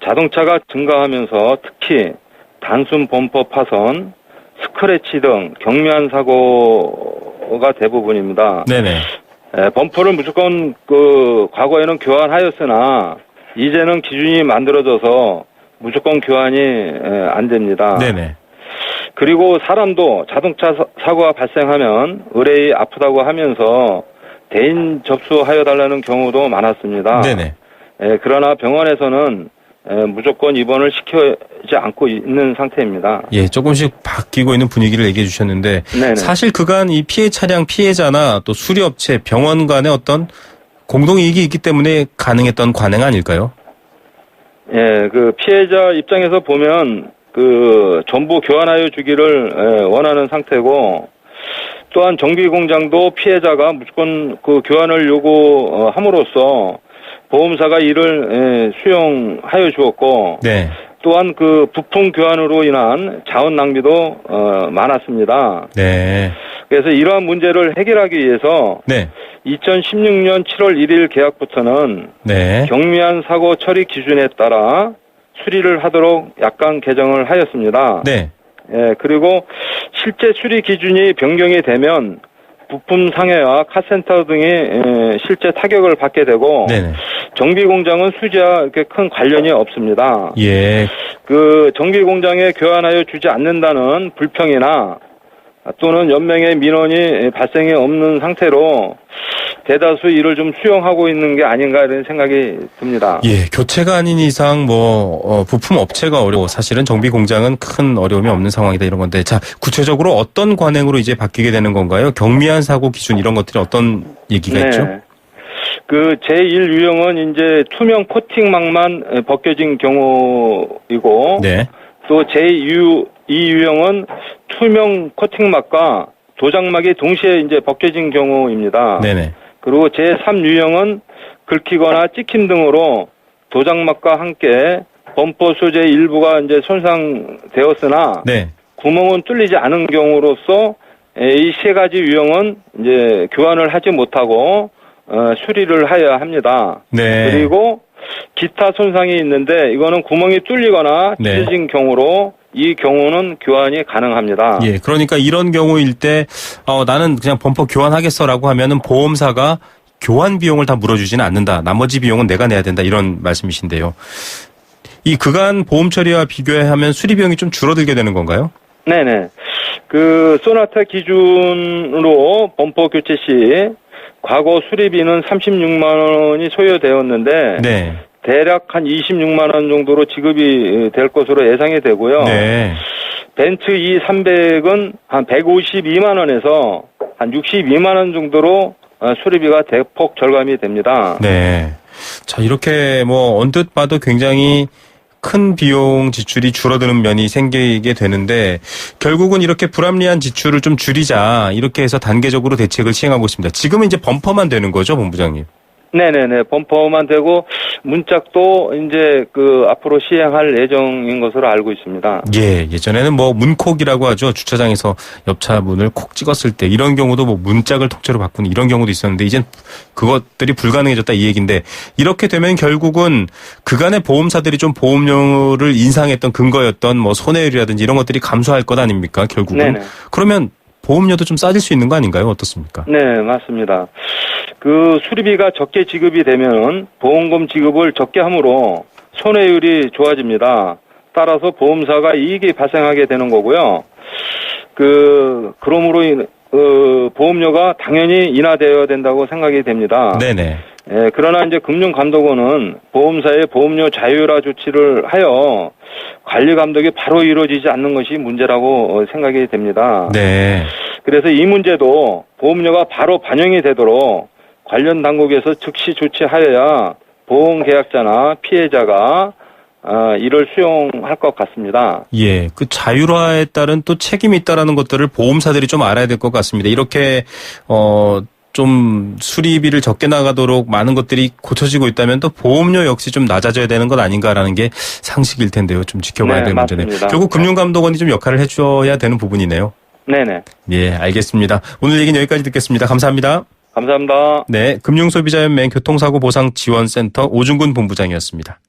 자동차가 증가하면서 특히 단순 범퍼 파손, 스크래치 등 경미한 사고가 대부분입니다. 네네. 범퍼를 무조건 과거에는 교환하였으나 이제는 기준이 만들어져서 무조건 교환이 안 됩니다. 네네. 그리고 사람도 자동차 사고가 발생하면 의뢰이 아프다고 하면서 대인 접수하여 달라는 경우도 많았습니다. 네네. 그러나 병원에서는 무조건 입원을 시키지 않고 있는 상태입니다. 예, 조금씩 바뀌고 있는 분위기를 얘기해 주셨는데, 네네. 사실 그간 이 피해 차량 피해자나 또 수리업체, 병원 간의 어떤 공동이익이 있기 때문에 가능했던 관행 아닐까요? 예, 그 피해자 입장에서 보면 전부 교환하여 주기를 원하는 상태고, 또한 정비 공장도 피해자가 무조건 교환을 요구함으로써 보험사가 이를 수용하여 주었고, 네. 또한 부품 교환으로 인한 자원 낭비도 많았습니다. 네. 그래서 이러한 문제를 해결하기 위해서 네. 2016년 7월 1일 계약부터는 네. 경미한 사고 처리 기준에 따라 수리를 하도록 약관 개정을 하였습니다. 네. 예, 그리고 실제 수리 기준이 변경이 되면 부품 상해와 카센터 등이 실제 타격을 받게 되고 네네. 정비 공장은 수지와 이렇게 큰 관련이 없습니다. 예. 그 정비 공장에 교환하여 주지 않는다는 불평이나 또는 연맹의 민원이 발생이 없는 상태로 대다수 이를 좀 수용하고 있는 게 아닌가 이런 생각이 듭니다. 예, 교체가 아닌 이상 부품 업체가 어려워 사실은 정비 공장은 큰 어려움이 없는 상황이다 이런 건데 자, 구체적으로 어떤 관행으로 이제 바뀌게 되는 건가요? 경미한 사고 기준 이런 것들이 어떤 얘기가 있죠? 그 제1 유형은 이제 투명 코팅막만 벗겨진 경우이고 네. 또 제2 유형은 투명 코팅막과 도장막이 동시에 이제 벗겨진 경우입니다. 네네. 그리고 제3 유형은 긁히거나 찍힘 등으로 도장막과 함께 범퍼 소재 일부가 이제 손상되었으나 네. 구멍은 뚫리지 않은 경우로서 이 세 가지 유형은 이제 교환을 하지 못하고 수리를 해야 합니다. 네. 그리고 기타 손상이 있는데 이거는 구멍이 뚫리거나 네. 찢어진 경우로 이 경우는 교환이 가능합니다. 예, 그러니까 이런 경우일 때 나는 그냥 범퍼 교환하겠어라고 하면은 보험사가 교환 비용을 다 물어주지는 않는다. 나머지 비용은 내가 내야 된다. 이런 말씀이신데요. 이 그간 보험 처리와 비교하면 수리 비용이 좀 줄어들게 되는 건가요? 네네. 그 소나타 기준으로 범퍼 교체 시 과거 수리비는 36만 원이 소요되었는데 네. 대략 한 26만 원 정도로 지급이 될 것으로 예상이 되고요. 네. 벤츠 E300은 한 152만 원에서 한 62만 원 정도로 수리비가 대폭 절감이 됩니다. 네. 자, 이렇게 언뜻 봐도 굉장히 큰 비용 지출이 줄어드는 면이 생기게 되는데 결국은 이렇게 불합리한 지출을 좀 줄이자 이렇게 해서 단계적으로 대책을 시행하고 있습니다. 지금은 이제 범퍼만 되는 거죠, 본부장님? 네네네. 범퍼만 되고 문짝도 이제 앞으로 시행할 예정인 것으로 알고 있습니다. 예, 예전에는 문콕이라고 하죠. 주차장에서 옆차 문을 콕 찍었을 때 이런 경우도 문짝을 통째로 바꾸는 이런 경우도 있었는데 이젠 그것들이 불가능해졌다 이 얘기인데 이렇게 되면 결국은 그간의 보험사들이 좀 보험료를 인상했던 근거였던 손해율이라든지 이런 것들이 감소할 것 아닙니까? 결국은. 네네. 그러면 보험료도 좀 싸질 수 있는 거 아닌가요? 어떻습니까? 네, 맞습니다. 수리비가 적게 지급이 되면 보험금 지급을 적게 함으로 손해율이 좋아집니다. 따라서 보험사가 이익이 발생하게 되는 거고요. 그러므로 보험료가 당연히 인하되어야 된다고 생각이 됩니다. 네네. 예, 그러나 이제 금융감독원은 보험사의 보험료 자율화 조치를 하여 관리 감독이 바로 이루어지지 않는 것이 문제라고 생각이 됩니다. 네. 그래서 이 문제도 보험료가 바로 반영이 되도록 관련 당국에서 즉시 조치하여야 보험 계약자나 피해자가 이를 수용할 것 같습니다. 예, 그 자율화에 따른 또 책임이 있다라는 것들을 보험사들이 좀 알아야 될 것 같습니다. 이렇게 좀 수리비를 적게 나가도록 많은 것들이 고쳐지고 있다면 또 보험료 역시 좀 낮아져야 되는 것 아닌가라는 게 상식일 텐데요. 좀 지켜봐야 될 문제네요. 맞습니다. 결국 금융감독원이 좀 역할을 해줘야 되는 부분이네요. 네네. 예, 알겠습니다. 오늘 얘기는 여기까지 듣겠습니다. 감사합니다. 감사합니다. 네, 금융소비자연맹 교통사고 보상지원센터 오중근 본부장이었습니다.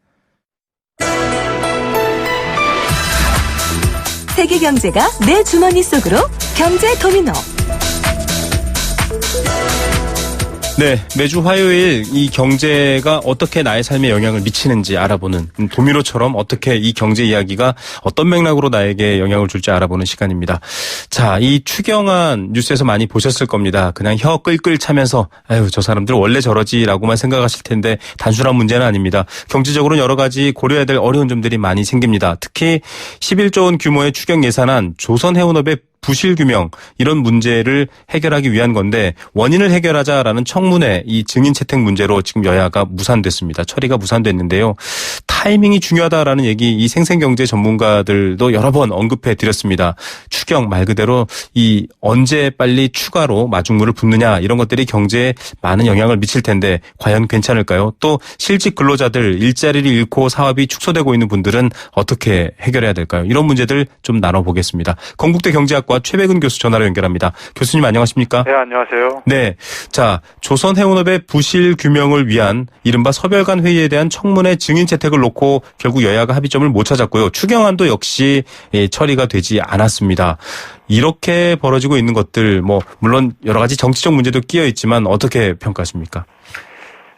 세계 경제가 내 주머니 속으로 경제 도미노. 네, 매주 화요일 이 경제가 어떻게 나의 삶에 영향을 미치는지 알아보는 도미노처럼 어떻게 이 경제 이야기가 어떤 맥락으로 나에게 영향을 줄지 알아보는 시간입니다. 자, 이 추경안 뉴스에서 많이 보셨을 겁니다. 그냥 혀 끌끌 차면서 아유, 저 사람들 원래 저러지라고만 생각하실 텐데 단순한 문제는 아닙니다. 경제적으로는 여러 가지 고려해야 될 어려운 점들이 많이 생깁니다. 특히 11조 원 규모의 추경 예산안 조선해운업의 부실규명 이런 문제를 해결하기 위한 건데 원인을 해결하자라는 청문회 이 증인 채택 문제로 지금 여야가 무산됐습니다. 처리가 무산됐는데요. 타이밍이 중요하다라는 얘기 이 생생경제 전문가들도 여러 번 언급해 드렸습니다. 추경 말 그대로 이 언제 빨리 추가로 마중물을 붓느냐 이런 것들이 경제에 많은 영향을 미칠 텐데 과연 괜찮을까요? 또 실직 근로자들 일자리를 잃고 사업이 축소되고 있는 분들은 어떻게 해결해야 될까요? 이런 문제들 좀 나눠보겠습니다. 건국대 경제학과 최백은 교수 전화로 연결합니다. 교수님 안녕하십니까? 네, 안녕하세요. 네. 자, 조선해운업의 부실 규명을 위한 이른바 서별관 회의에 대한 청문회 증인 채택을 놓고 놓고 결국 여야가 합의점을 못 찾았고요. 추경안도 역시 처리가 되지 않았습니다. 이렇게 벌어지고 있는 것들 물론 여러 가지 정치적 문제도 끼어 있지만 어떻게 평가하십니까?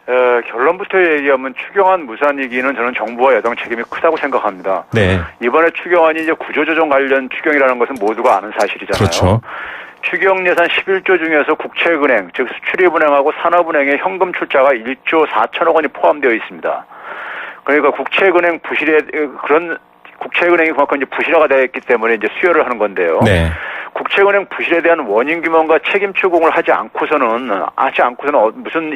결론부터 얘기하면 추경안 무산이기는 저는 정부와 여당 책임이 크다고 생각합니다. 네. 이번에 추경안이 이제 구조조정 관련 추경이라는 것은 모두가 아는 사실이잖아요. 그렇죠. 추경 예산 11조 중에서 국채은행, 즉 수출입은행하고 산업은행의 현금 출자가 1조 4천억 원이 포함되어 있습니다. 그러니까 국채은행 부실에 그런 국채은행이 그만큼 이제 부실화가 되었기 때문에 이제 수혈을 하는 건데요. 네. 국채은행 부실에 대한 원인 규명과 책임 추궁을 하지 않고서는 무슨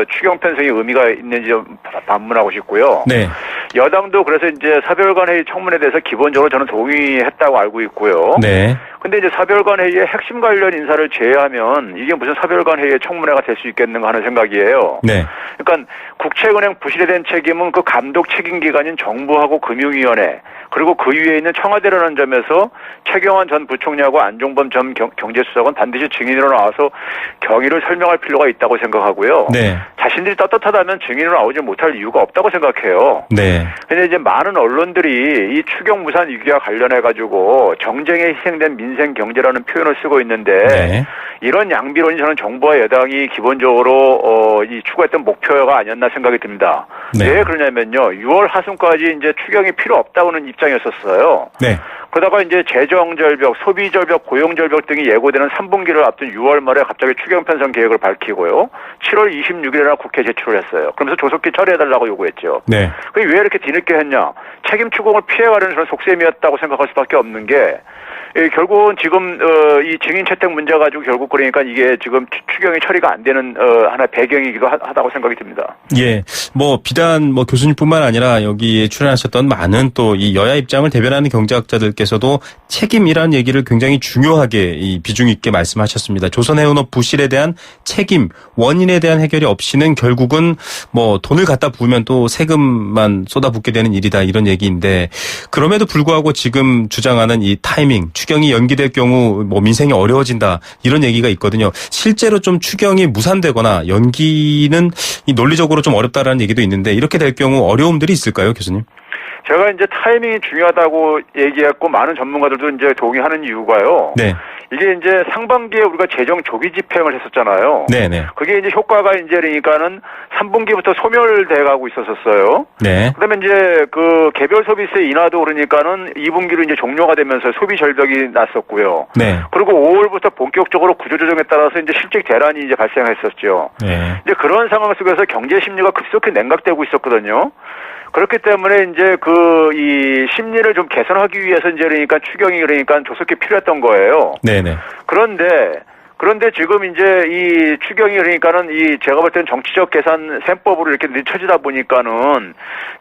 추경 편성의 의미가 있는지 좀 반문하고 싶고요. 네. 여당도 그래서 이제 사별관 회의 청문회에 대해서 기본적으로 저는 동의했다고 알고 있고요. 네. 근데 이제 사별관 회의의 핵심 관련 인사를 제외하면 이게 무슨 사별관 회의의 청문회가 될 수 있겠는가 하는 생각이에요. 네. 그러니까 국채은행 부실에 대한 책임은 그 감독 책임 기관인 정부하고 금융위원회 그리고 그 위에 있는 청와대라는 점에서 최경환 전 부총리하고 안종범 전 경제수석은 반드시 증인으로 나와서 경위를 설명할 필요가 있다고 생각하고요. 네. 자신들이 떳떳하다면 증인으로 나오지 못할 이유가 없다고 생각해요. 네. 근데 이제 많은 언론들이 이 추경 무산 위기와 관련해 가지고 정쟁에 희생된 민생 경제라는 표현을 쓰고 있는데 네. 이런 양비론이 저는 정부와 여당이 기본적으로 이 추구했던 목표가 아니었나 생각이 듭니다. 네. 왜 그러냐면요. 6월 하순까지 이제 추경이 필요 없다고는 입장이었었어요. 네. 그러다가 이제 재정절벽, 소비절벽, 고용절벽 등이 예고되는 3분기를 앞둔 6월 말에 갑자기 추경 편성 계획을 밝히고요. 7월 26일에나 국회 제출을 했어요. 그러면서 조속히 처리해달라고 요구했죠. 네. 그게 왜 이렇게 뒤늦게 했냐? 책임 추궁을 피해가려는 그런 속셈이었다고 생각할 수밖에 없는 게 결국은 지금 이 증인 채택 문제 가지고 결국 그러니까 이게 지금 추경이 처리가 안 되는 하나의 배경이기도 하다고 생각이 듭니다. 예, 비단 교수님뿐만 아니라 여기에 출연하셨던 많은 또 이 여야 입장을 대변하는 경제학자들께서도 책임이라는 얘기를 굉장히 중요하게 이 비중 있게 말씀하셨습니다. 조선해운업 부실에 대한 책임, 원인에 대한 해결이 없이는 결국은 돈을 갖다 부으면 또 세금만 쏟아붓게 되는 일이다 이런 얘기인데 그럼에도 불구하고 지금 주장하는 이 타이밍, 추경이 연기될 경우 민생이 어려워진다 이런 얘기가 있거든요. 실제로 좀 추경이 무산되거나 연기는 이 논리적으로 좀 어렵다라는 얘기도 있는데 이렇게 될 경우 어려움들이 있을까요, 교수님? 제가 이제 타이밍이 중요하다고 얘기했고 많은 전문가들도 이제 동의하는 이유가요. 네. 이게 이제 상반기에 우리가 재정 조기 집행을 했었잖아요. 네네. 그게 이제 효과가 이제 그러니까는 3분기부터 소멸돼 가고 있었어요. 네. 그다음에 이제 그 개별 소비세 인하도 그러니까는 2분기로 이제 종료가 되면서 소비 절벽이 났었고요. 네. 그리고 5월부터 본격적으로 구조조정에 따라서 이제 실직 대란이 이제 발생했었죠. 네. 이제 그런 상황 속에서 경제 심리가 급속히 냉각되고 있었거든요. 그렇기 때문에 이제 이 심리를 좀 개선하기 위해서 이제 그러니까 추경이 그러니까 조속히 필요했던 거예요. 네네. 그런데 지금 이제 이 추경이 그러니까는 제가 볼 때는 정치적 계산 셈법으로 이렇게 늦춰지다 보니까는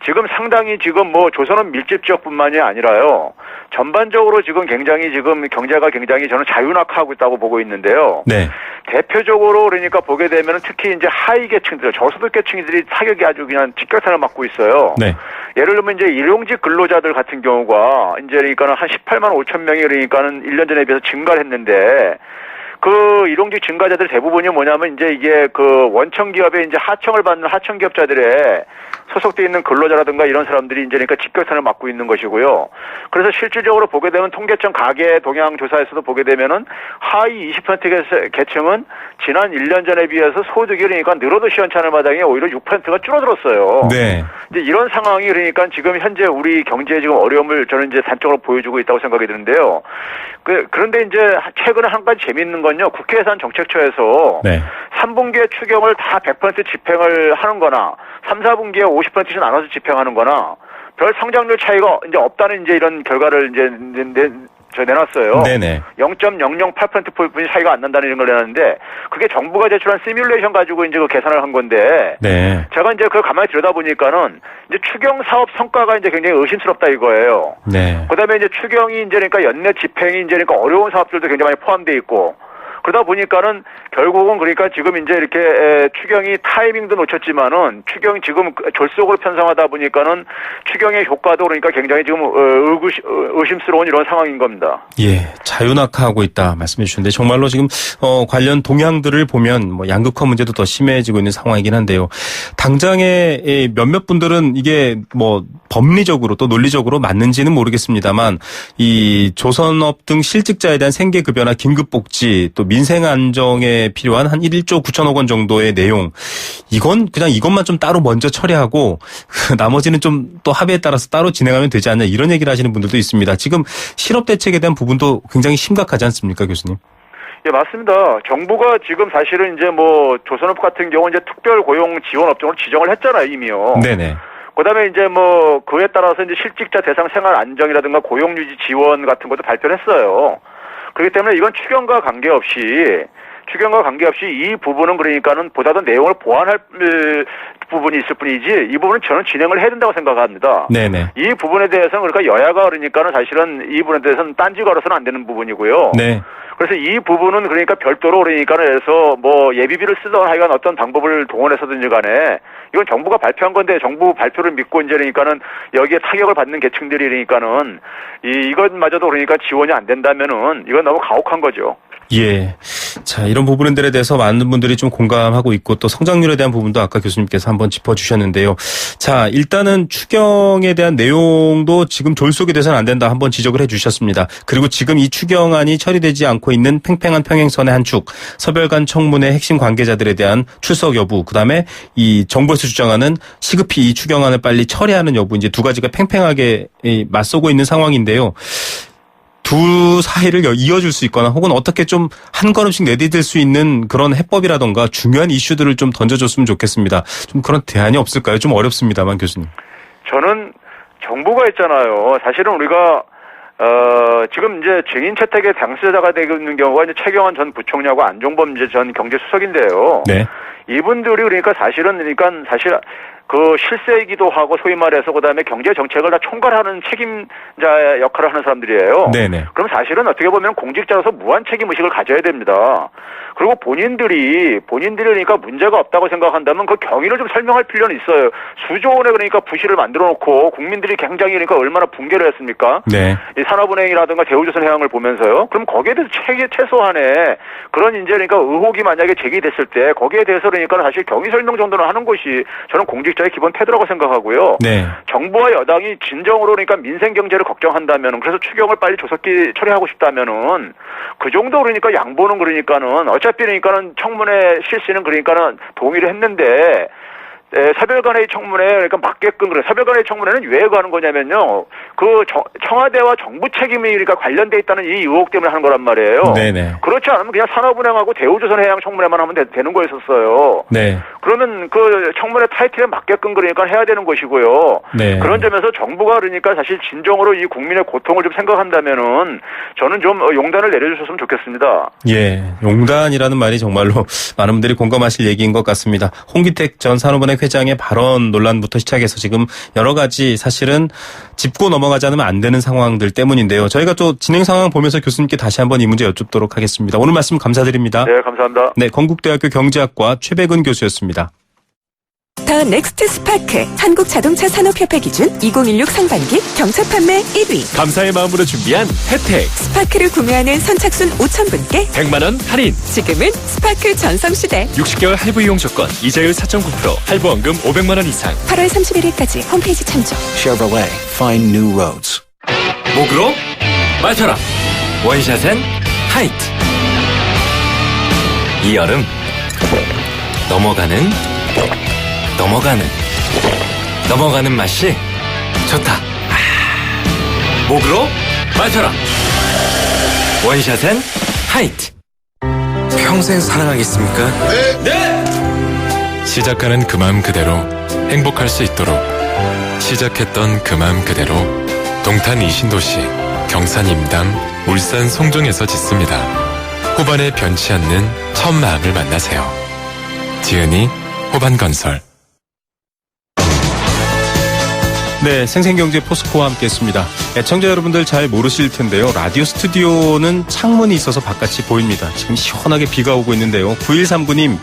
지금 상당히 지금 조선업 밀집 지역뿐만이 아니라요. 전반적으로 지금 경제가 굉장히 저는 자유낙하고 있다고 보고 있는데요. 네. 대표적으로 그러니까 보게 되면은 특히 이제 하위 계층들, 저소득 계층들이 타격이 아주 그냥 직격탄을 맞고 있어요. 네. 예를 들면 이제 일용직 근로자들 같은 경우가 이제 그러니까는 한 18만 5천 명이 그러니까는 1년 전에 비해서 증가를 했는데 그 일용직 증가자들 대부분이 뭐냐면 이제 이게 그 원청 기업에 이제 하청을 받는 하청 기업자들의 소속돼 있는 근로자라든가 이런 사람들이 이제 그러니까 직격탄을 맞고 있는 것이고요. 그래서 실질적으로 보게 되면 통계청 가계 동향 조사에서도 보게 되면은 하위 20% 계층은 지난 1년 전에 비해서 소득이 그러니까 늘어도 시원찮을 마당에 오히려 6%가 줄어들었어요. 네. 이제 이런 상황이 그러니까 지금 현재 우리 경제에 지금 어려움을 저는 이제 단적으로 보여주고 있다고 생각이 드는데요. 그런데 이제 최근에 한 가지 재미있는 건요. 국회 예산정책처에서 네. 3분기에 추경을 다 100% 집행을 하는 거나 3, 4분기에 50%씩 나눠서 집행하는 거나 별 성장률 차이가 이제 없다는 이제 이런 결과를 이제 내놨어요. 네네. 0.008%포인트 차이가 안 난다는 이런 걸 내놨는데 그게 정부가 제출한 시뮬레이션 가지고 이제 그 계산을 한 건데 네. 제가 이제 그걸 가만히 들여다보니까는 이제 추경 사업 성과가 이제 굉장히 의심스럽다 이거예요. 네. 그다음에 이제 추경이 이제 그러니까 연내 집행이 이제 그러니까 어려운 사업들도 굉장히 많이 포함되어 있고 그러다 보니까는 결국은 그러니까 지금 이제 이렇게 추경이 타이밍도 놓쳤지만은 추경이 지금 졸속으로 편성하다 보니까는 추경의 효과도 그러니까 굉장히 지금 의심스러운 이런 상황인 겁니다. 예, 자유낙하하고 있다 말씀해 주셨는데 정말로 지금 관련 동향들을 보면 뭐 양극화 문제도 더 심해지고 있는 상황이긴 한데요. 당장에 몇몇 분들은 이게 뭐 법리적으로 또 논리적으로 맞는지는 모르겠습니다만 이 조선업 등 실직자에 대한 생계급여나 긴급복지 또 민생 안정에 필요한 한 1조 9천억 원 정도의 내용 이건 그냥 이것만 좀 따로 먼저 처리하고 나머지는 좀 또 합의에 따라서 따로 진행하면 되지 않냐 이런 얘기를 하시는 분들도 있습니다. 지금 실업 대책에 대한 부분도 굉장히 심각하지 않습니까, 교수님? 예, 맞습니다. 정부가 지금 사실은 이제 뭐 조선업 같은 경우 이제 특별 고용 지원 업종을 지정을 했잖아요, 이미요. 네네. 그다음에 이제 뭐 그에 따라서 이제 실직자 대상 생활 안정이라든가 고용 유지 지원 같은 것도 발표를 했어요. 그렇기 때문에 이건 추경과 관계없이 이 부분은 그러니까는 보다 더 내용을 보완할 부분이 있을 뿐이지 이 부분은 저는 진행을 해야 된다고 생각합니다. 네네. 이 부분에 대해서는 그러니까 여야가 그러니까는 사실은 이 부분에 대해서는 딴지 걸어서는 안 되는 부분이고요. 네. 그래서 이 부분은 그러니까 별도로 그러니까 해서 뭐 예비비를 쓰던 하여간 어떤 방법을 동원해서든지 간에 이건 정부가 발표한 건데 정부 발표를 믿고 이제 그러니까는 여기에 타격을 받는 계층들이 그러니까는 이것마저도 그러니까 지원이 안 된다면은 이건 너무 가혹한 거죠. 예. 자, 이런 부분들에 대해서 많은 분들이 좀 공감하고 있고 또 성장률에 대한 부분도 아까 교수님께서 한번 짚어주셨는데요. 자, 일단은 추경에 대한 내용도 지금 졸속이 돼서는 안 된다 한번 지적을 해주셨습니다. 그리고 지금 이 추경안이 처리되지 않고 있는 팽팽한 평행선의 한 축, 서별관 청문회 핵심 관계자들에 대한 출석 여부, 그다음에 이 정부에서 주장하는 시급히 이 추경안을 빨리 처리하는 여부, 이제 두 가지가 팽팽하게 맞서고 있는 상황인데요. 두 사이를 이어줄 수 있거나 혹은 어떻게 좀 한 걸음씩 내디딜 수 있는 그런 해법이라던가 중요한 이슈들을 좀 던져줬으면 좋겠습니다. 좀 그런 대안이 없을까요? 좀 어렵습니다만 교수님. 저는 정부가 있잖아요. 사실은 우리가 지금 이제 증인 채택의 당사자가 되고 있는 경우가 이제 최경환 전 부총리하고 안종범 이제 전 경제수석인데요. 네. 이분들이 그러니까 사실 그 실세이기도 하고 소위 말해서 그다음에 경제 정책을 다 총괄하는 책임자 역할을 하는 사람들이에요. 네네. 그럼 사실은 어떻게 보면 공직자로서 무한 책임 의식을 가져야 됩니다. 그리고 본인들이 그러니까 문제가 없다고 생각한다면 그 경위를 좀 설명할 필요는 있어요. 수조 원의 그러니까 부실을 만들어 놓고 국민들이 굉장히 그러니까 얼마나 붕괴를 했습니까? 네. 이 산업은행이라든가 대우조선해양을 보면서요. 그럼 거기에 대해서 최소한의 그런 이제 그러니까 의혹이 만약에 제기됐을 때 거기에 대해서 그러니까 사실 경위 설명 정도는 하는 것이 저는 공직자의 기본 태도라고 생각하고요. 네. 정부와 여당이 진정으로 그러니까 민생 경제를 걱정한다면은 그래서 추경을 빨리 조속히 처리하고 싶다면은 그 정도 그러니까 양보는 그러니까는 어차피 그러니까는 청문회 실시는 그러니까는 동의를 했는데 사별간의 청문회 그러니까 맞게끔 그래. 사별간의 청문회는 왜 가는 거냐면요. 그 청와대와 정부 책임이 그러니까 관련돼 있다는 이 의혹 때문에 하는 거란 말이에요. 네네. 그렇지 않으면 그냥 산업은행하고 대우조선해양 청문회만 하면 되는 거였었어요. 네. 그러면 그 청문회 타이틀에 맞게끔 그러니까 해야 되는 것이고요. 네. 그런 점에서 정부가 그러니까 사실 진정으로 이 국민의 고통을 좀 생각한다면은 저는 좀 용단을 내려주셨으면 좋겠습니다. 예, 용단이라는 말이 정말로 많은 분들이 공감하실 얘기인 것 같습니다. 홍기택 전 산업은행 회장의 발언 논란부터 시작해서 지금 여러 가지 사실은 짚고 넘어가지 않으면 안 되는 상황들 때문인데요. 저희가 또 진행 상황 보면서 교수님께 다시 한번 이 문제 여쭙도록 하겠습니다. 오늘 말씀 감사드립니다. 네, 감사합니다. 네, 건국대학교 경제학과 최백은 교수였습니다. 더 넥스트 스파크 한국자동차 산업협회 기준 2016 상반기 경차 판매 1위. 감사의 마음으로 준비한 혜택. 스파크를 구매하는 선착순 5,000분께 100만 원 할인. 지금은 스파크 전성시대. 60개월 할부 이용 조건, 이자율 4.9%, 할부원금 500만 원 이상. 8월 31일까지 홈페이지 참조. Chevrolet, find new roads. 목으로 마셔라. 원샷엔 하이트. 이 여름 넘어가는 맛이 좋다. 목으로 마셔라. 원샷엔 하이트. 평생 사랑하겠습니까? 네! 시작하는 그 마음 그대로 행복할 수 있도록 시작했던 그 마음 그대로 동탄 이신도시 경산 임당 울산 송정에서 짓습니다. 호반에 변치 않는 첫 마음을 만나세요. 지은이 호반건설. 네, 생생경제 포스코와 함께했습니다. 애청자 여러분들 잘 모르실 텐데요. 라디오 스튜디오는 창문이 있어서 바깥이 보입니다. 지금 시원하게 비가 오고 있는데요. 9139님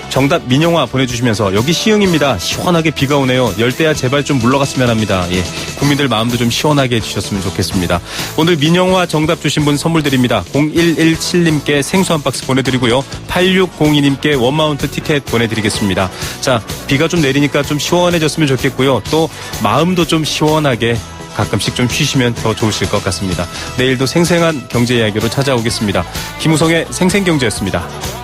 정답 민영화 보내주시면서 여기 시흥입니다. 시원하게 비가 오네요. 열대야 제발 좀 물러갔으면 합니다. 예, 국민들 마음도 좀 시원하게 해주셨으면 좋겠습니다. 오늘 민영화 정답 주신 분 선물 드립니다. 0117님께 생수 한 박스 보내드리고요. 8602님께 원마운트 티켓 보내드리겠습니다. 자, 비가 좀 내리니까 좀 시원해졌으면 좋겠고요. 또 마음도 좀 시원하게 가끔씩 좀 쉬시면 더 좋으실 것 같습니다. 내일도 생생한 경제 이야기로 찾아오겠습니다. 김우성의 생생경제였습니다.